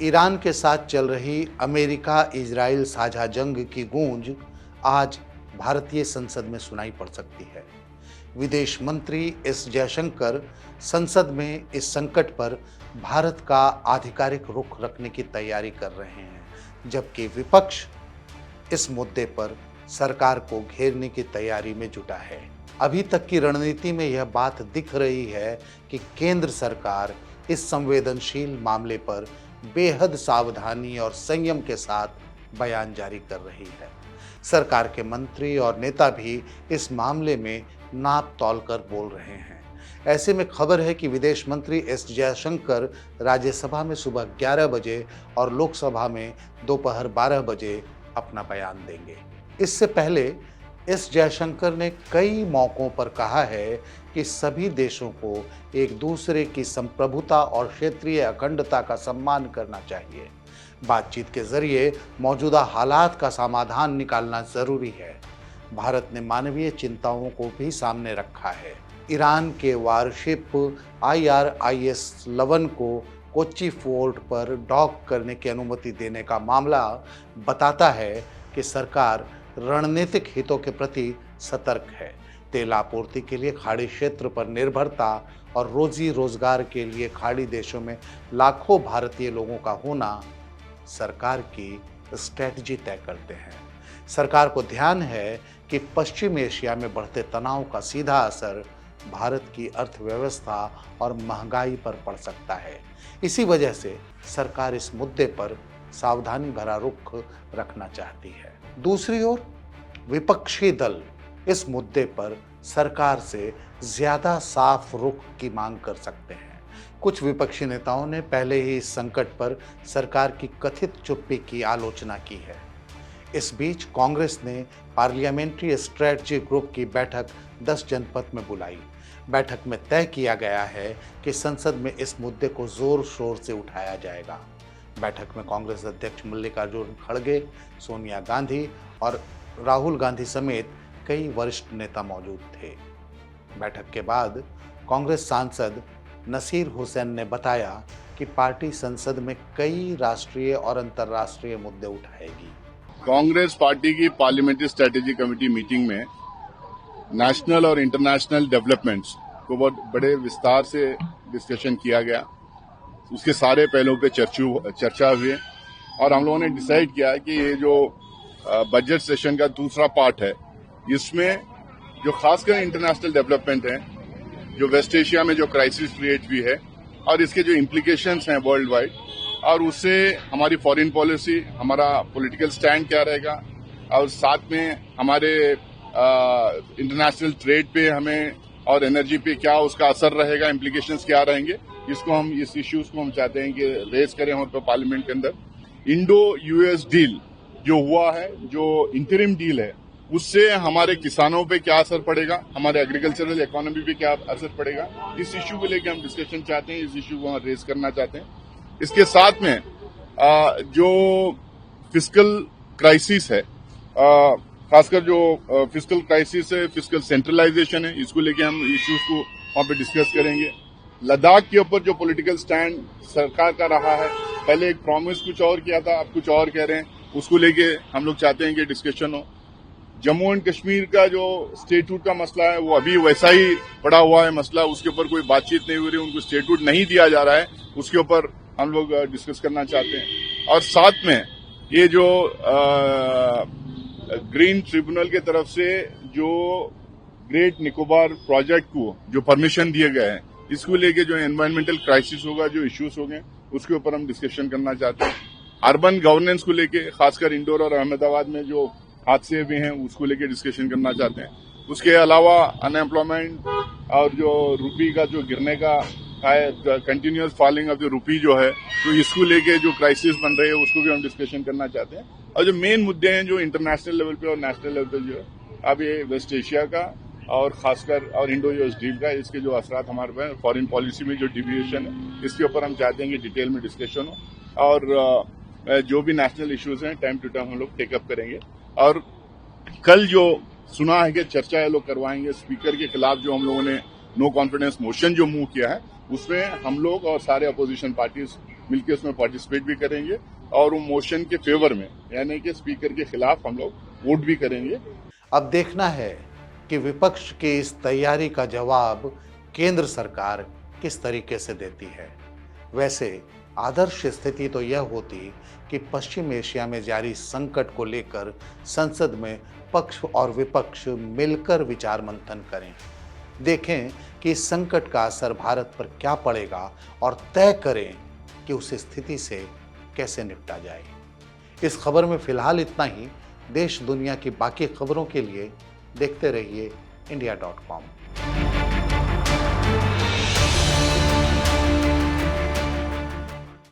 Iran के साथ चल रही अमेरिका इजराइल साझा जंग की गूंज आज भारतीय संसद में सुनाई पड़ सकती है। विदेश मंत्री एस जयशंकर संसद में इस संकट पर भारत का आधिकारिक रुख रखने की तैयारी कर रहे हैं, जबकि विपक्ष इस मुद्दे पर सरकार को घेरने की तैयारी में जुटा है। अभी तक की रणनीति में यह बात दिख रही है कि केंद्र सरकार इस संवेदनशील मामले पर बेहद सावधानी और संयम के साथ बयान जारी कर रही है। सरकार के मंत्री और नेता भी इस मामले में नाप तौल कर बोल रहे हैं। ऐसे में खबर है कि विदेश मंत्री एस जयशंकर राज्यसभा में सुबह 11 बजे और लोकसभा में दोपहर 12 बजे अपना बयान देंगे। इससे पहले एस जयशंकर ने कई मौकों पर कहा है कि सभी देशों को एक दूसरे की संप्रभुता और क्षेत्रीय अखंडता का सम्मान करना चाहिए। बातचीत के जरिए मौजूदा हालात का समाधान निकालना जरूरी है। भारत ने मानवीय चिंताओं को भी सामने रखा है। ईरान के वारशिप IRIS-11 को कोच्चि पोर्ट पर डॉक करने की अनुमति देने का मामला बताता है कि सरकार रणनीतिक हितों के प्रति सतर्क है। तेल आपूर्ति के लिए खाड़ी क्षेत्र पर निर्भरता और रोजी रोजगार के लिए खाड़ी देशों में लाखों भारतीय लोगों का होना सरकार की स्ट्रेटजी तय करते हैं। सरकार को ध्यान है कि पश्चिम एशिया में बढ़ते तनाव का सीधा असर भारत की अर्थव्यवस्था और महंगाई पर पड़ सकता है। इसी वजह से सरकार इस मुद्दे पर सावधानी भरा रुख रखना चाहती है। दूसरी ओर विपक्षी दल इस मुद्दे पर सरकार से ज्यादा साफ रुख की मांग कर सकते हैं। कुछ विपक्षी नेताओं ने पहले ही इस संकट पर सरकार की कथित चुप्पी की आलोचना की है। इस बीच कांग्रेस ने पार्लियामेंट्री स्ट्रेटजी ग्रुप की बैठक 10 जनपद में बुलाई। बैठक में तय किया गया है कि संसद में इस मुद्दे को जोर शोर से उठाया जाएगा। बैठक में कांग्रेस अध्यक्ष मल्लिकार्जुन खड़गे, सोनिया गांधी और राहुल गांधी समेत कई वरिष्ठ नेता मौजूद थे। बैठक के बाद कांग्रेस सांसद नसीर हुसैन ने बताया कि पार्टी संसद में कई राष्ट्रीय और अंतर्राष्ट्रीय मुद्दे उठाएगी। कांग्रेस पार्टी की पार्लियामेंट्री स्ट्रेटेजी कमेटी मीटिंग में नेशनल और इंटरनेशनल डेवलपमेंट्स को बहुत बड़े विस्तार से डिस्कशन किया गया। उसके सारे पहलुओं पे चर्चा हुई और हम लोगों ने डिसाइड किया कि ये जो बजट सेशन का दूसरा पार्ट है, इसमें जो खासकर इंटरनेशनल डेवलपमेंट है, जो वेस्ट एशिया में जो क्राइसिस क्रिएट हुई है और इसके जो इम्प्लीकेशंस हैं वर्ल्ड वाइड, और उससे हमारी फॉरेन पॉलिसी, हमारा पॉलिटिकल स्टैंड क्या रहेगा, और साथ में हमारे इंटरनेशनल ट्रेड पे हमें और एनर्जी पे क्या उसका असर रहेगा, इम्प्लीकेशंस क्या रहेंगे, इस इश्यूज को हम चाहते हैं कि रेज करें हम तो पार्लियामेंट के अंदर। इंडो यूएस डील जो हुआ है, जो इंटरिम डील है, उससे हमारे किसानों पे क्या असर पड़ेगा, हमारे एग्रीकल्चरल इकोनॉमी पे क्या असर पड़ेगा, इस इश्यू को लेकर हम डिस्कशन चाहते हैं, इस इश्यू को हम रेज करना चाहते हैं। इसके साथ में जो फिस्कल क्राइसिस है, खासकर जो फिस्कल क्राइसिस है, फिस्कल सेंट्रलाइजेशन है, इसको लेके हम इश्यूज को वहां पे डिस्कस करेंगे। लद्दाख के ऊपर जो पॉलिटिकल स्टैंड सरकार का रहा है, पहले एक प्रॉमिस कुछ और किया था, अब कुछ और कह रहे हैं, उसको लेके हम लोग चाहते हैं कि डिस्कशन हो। जम्मू एंड कश्मीर का जो स्टेटूट का मसला है, वो अभी वैसा ही पड़ा हुआ है मसला, उसके ऊपर कोई बातचीत नहीं हो रही, उनको स्टेटूट नहीं दिया जा रहा है, उसके ऊपर हम लोग डिस्कस करना चाहते हैं। और साथ में ये जो ग्रीन ट्रिब्यूनल की तरफ से जो ग्रेट निकोबार प्रोजेक्ट को जो परमिशन दिए गए हैं, इसको लेके जो एनवायरमेंटल क्राइसिस होगा, जो इश्यूज होंगे, उसके ऊपर हम डिस्कशन करना चाहते हैं। अर्बन गवर्नेंस को लेके, खासकर इंदौर और अहमदाबाद में जो हादसे हुए हैं, उसको लेके डिस्कशन करना चाहते हैं। उसके अलावा अनएम्प्लॉयमेंट और जो रुपी का जो गिरने का है, continuous falling of the rupee जो है, तो इसको लेके जो क्राइसिस बन रहे हैं, उसको भी हम डिस्कशन करना चाहते हैं। और जो मेन मुद्दे हैं जो इंटरनेशनल लेवल पे और नेशनल लेवल पे जो है, अब ये वेस्ट एशिया का और खासकर और इंडो यूएस डील का, इसके जो असरात हमारे पे फॉरेन पॉलिसी में जो डिविएशन है, इसके ऊपर हम चाहते हैं कि डिटेल में डिस्कशन हो और जो भी नेशनल इश्यूज हैं टाइम टू टाइम हम लोग टेकअप करेंगे। और कल जो सुना है कि चर्चा ये लोग करवाएंगे स्पीकर के खिलाफ, जो हम लोगों ने नो कॉन्फिडेंस मोशन जो मूव किया है, उसमें हम लोग और सारे अपोजिशन पार्टीज मिलकर उसमें पार्टिसिपेट भी करेंगे और वो मोशन के फेवर में यानी कि स्पीकर के खिलाफ हम लोग वोट भी करेंगे। अब देखना है कि विपक्ष की इस तैयारी का जवाब केंद्र सरकार किस तरीके से देती है। वैसे आदर्श स्थिति तो यह होती कि पश्चिम एशिया में जारी संकट को लेकर संसद में पक्ष और विपक्ष मिलकर विचार मंथन करें, देखें कि इस संकट का असर भारत पर क्या पड़ेगा और तय करें कि उस स्थिति से कैसे निपटा जाए। इस खबर में फिलहाल इतना ही। देश दुनिया की बाकी खबरों के लिए देखते रहिए India.com।